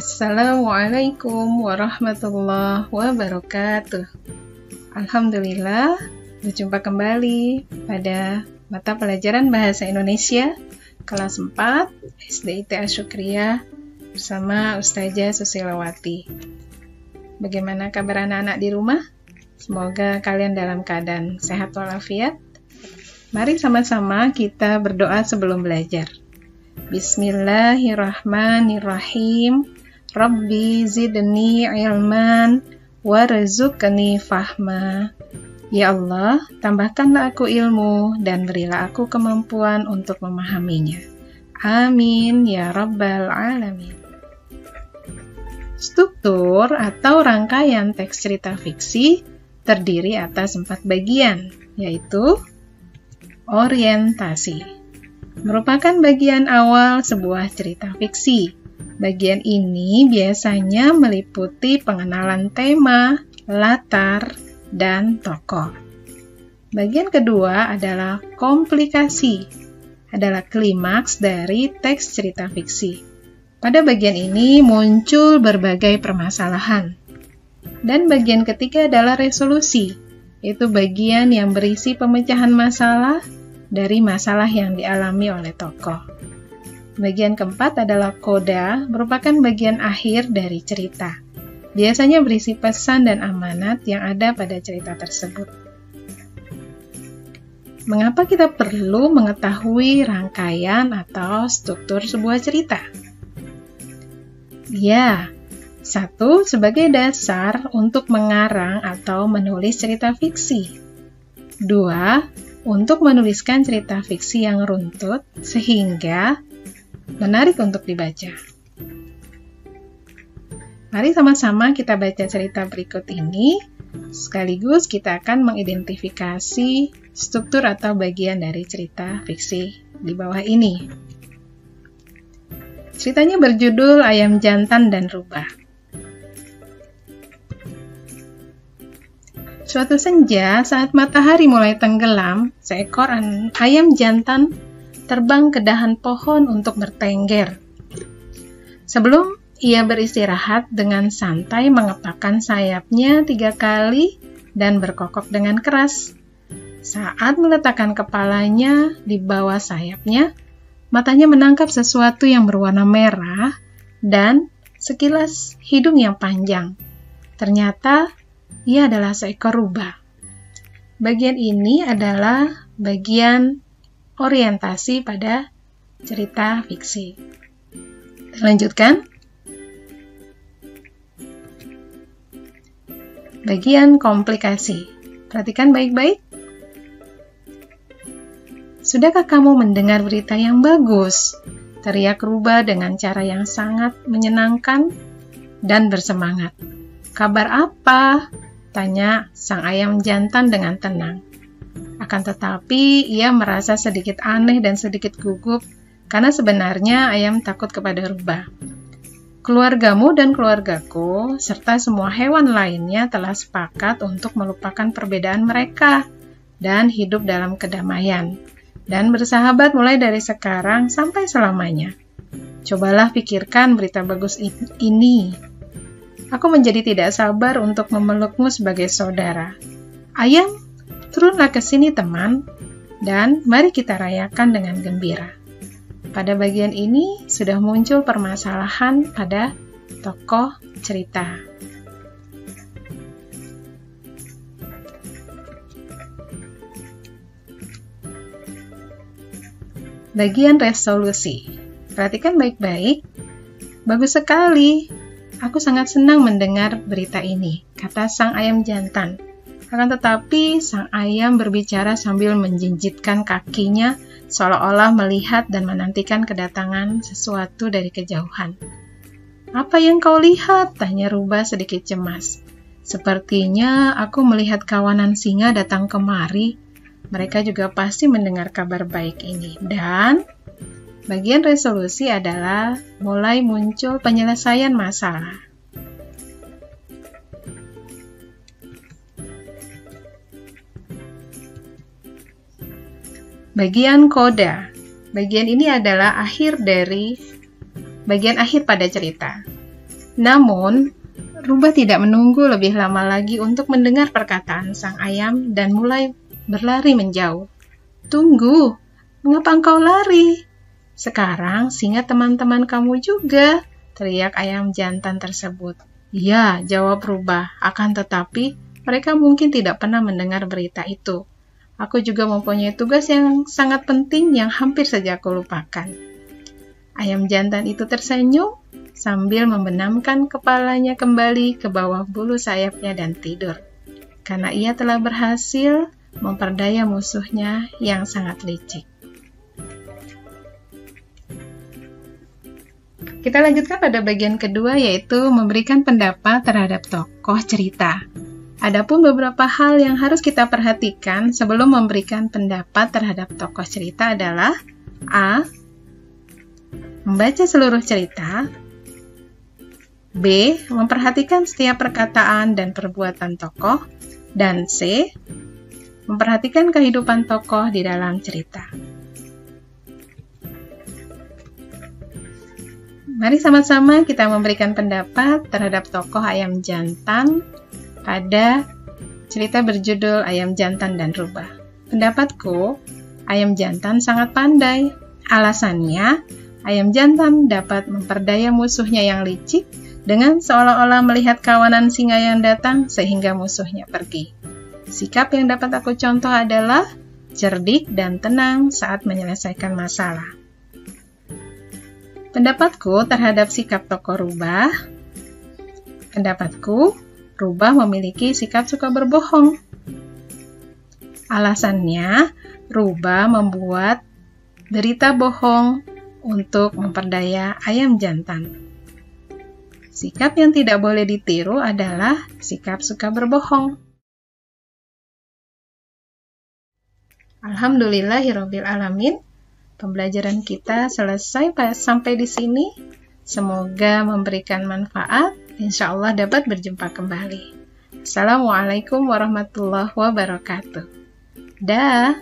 Assalamualaikum warahmatullahi wabarakatuh. Alhamdulillah, berjumpa kembali pada mata pelajaran Bahasa Indonesia kelas 4 SDIT Asyukriyah bersama Ustazah Susilawati. Bagaimana kabar anak-anak di rumah? Semoga kalian dalam keadaan sehat walafiat. Mari sama-sama kita berdoa sebelum belajar. Bismillahirrahmanirrahim. Rabbi zidni ilman warzuqni fahma. Ya Allah, tambahkanlah aku ilmu dan berilah aku kemampuan untuk memahaminya. Amin ya rabbal alamin. Struktur atau rangkaian teks cerita fiksi terdiri atas 4 bagian, yaitu orientasi. Merupakan bagian awal sebuah cerita fiksi. Bagian ini biasanya meliputi pengenalan tema, latar, dan tokoh. Bagian kedua adalah komplikasi, adalah klimaks dari teks cerita fiksi. Pada bagian ini muncul berbagai permasalahan. Dan bagian ketiga adalah resolusi, yaitu bagian yang berisi pemecahan masalah dari masalah yang dialami oleh tokoh. Bagian keempat adalah koda, merupakan bagian akhir dari cerita. Biasanya berisi pesan dan amanat yang ada pada cerita tersebut. Mengapa kita perlu mengetahui rangkaian atau struktur sebuah cerita? Ya, 1. Sebagai dasar untuk mengarang atau menulis cerita fiksi. 2. Untuk menuliskan cerita fiksi yang runtut sehingga menarik untuk dibaca. Mari sama-sama kita baca cerita berikut ini, sekaligus kita akan mengidentifikasi struktur atau bagian dari cerita fiksi di bawah ini. Ceritanya berjudul Ayam Jantan dan Rubah. Suatu senja, saat matahari mulai tenggelam, seekor ayam jantan terbang ke dahan pohon untuk bertengger. Sebelum ia beristirahat, dengan santai mengepakkan sayapnya 3 kali dan berkokok dengan keras. Saat meletakkan kepalanya di bawah sayapnya, matanya menangkap sesuatu yang berwarna merah dan sekilas hidung yang panjang. Ternyata ia adalah seekor rubah. Bagian ini adalah bagian orientasi pada cerita fiksi. Lanjutkan. Bagian komplikasi. Perhatikan baik-baik. Sudahkah kamu mendengar berita yang bagus? Teriak rubah dengan cara yang sangat menyenangkan dan bersemangat. Kabar apa? Tanya sang ayam jantan dengan tenang. Akan tetapi, ia merasa sedikit aneh dan sedikit gugup, karena sebenarnya ayam takut kepada rubah. Keluargamu dan keluargaku, serta semua hewan lainnya telah sepakat untuk melupakan perbedaan mereka, dan hidup dalam kedamaian, dan bersahabat mulai dari sekarang sampai selamanya. Cobalah pikirkan berita bagus ini. Aku menjadi tidak sabar untuk memelukmu sebagai saudara. Ayam, turunlah ke sini teman, dan mari kita rayakan dengan gembira. Pada bagian ini sudah muncul permasalahan pada tokoh cerita. Bagian resolusi. Perhatikan baik-baik. Bagus sekali. Aku sangat senang mendengar berita ini, kata sang ayam jantan. Akan tetapi, sang ayam berbicara sambil menjinjitkan kakinya, seolah-olah melihat dan menantikan kedatangan sesuatu dari kejauhan. Apa yang kau lihat? Tanya rubah sedikit cemas. Sepertinya aku melihat kawanan singa datang kemari. Mereka juga pasti mendengar kabar baik ini. Dan bagian resolusi adalah mulai muncul penyelesaian masalah. Bagian koda. Bagian ini adalah bagian akhir pada cerita. Namun, Rubah tidak menunggu lebih lama lagi untuk mendengar perkataan sang ayam dan mulai berlari menjauh. "Tunggu, mengapa engkau lari? Sekarang singa teman-teman kamu juga," teriak ayam jantan tersebut. "Ya," jawab Rubah, "akan tetapi mereka mungkin tidak pernah mendengar berita itu. Aku juga mempunyai tugas yang sangat penting yang hampir saja aku lupakan." Ayam jantan itu tersenyum sambil membenamkan kepalanya kembali ke bawah bulu sayapnya dan tidur, karena ia telah berhasil memperdaya musuhnya yang sangat licik. Kita lanjutkan pada bagian kedua, yaitu memberikan pendapat terhadap tokoh cerita. Adapun beberapa hal yang harus kita perhatikan sebelum memberikan pendapat terhadap tokoh cerita adalah A. Membaca seluruh cerita. B. Memperhatikan setiap perkataan dan perbuatan tokoh. Dan C. Memperhatikan kehidupan tokoh di dalam cerita. Mari sama-sama kita memberikan pendapat terhadap tokoh ayam jantan pada cerita berjudul Ayam Jantan dan Rubah. Pendapatku, ayam jantan sangat pandai. Alasannya, ayam jantan dapat memperdaya musuhnya yang licik dengan seolah-olah melihat kawanan singa yang datang sehingga musuhnya pergi. Sikap yang dapat aku contoh adalah cerdik dan tenang saat menyelesaikan masalah. Pendapatku terhadap sikap tokoh Rubah, pendapatku, Rubah memiliki sikap suka berbohong. Alasannya, Rubah membuat berita bohong untuk memperdaya ayam jantan. Sikap yang tidak boleh ditiru adalah sikap suka berbohong. Alhamdulillahirabbil alamin. Pembelajaran kita selesai sampai di sini. Semoga memberikan manfaat. Insya Allah dapat berjumpa kembali. Assalamualaikum warahmatullahi wabarakatuh. Dah.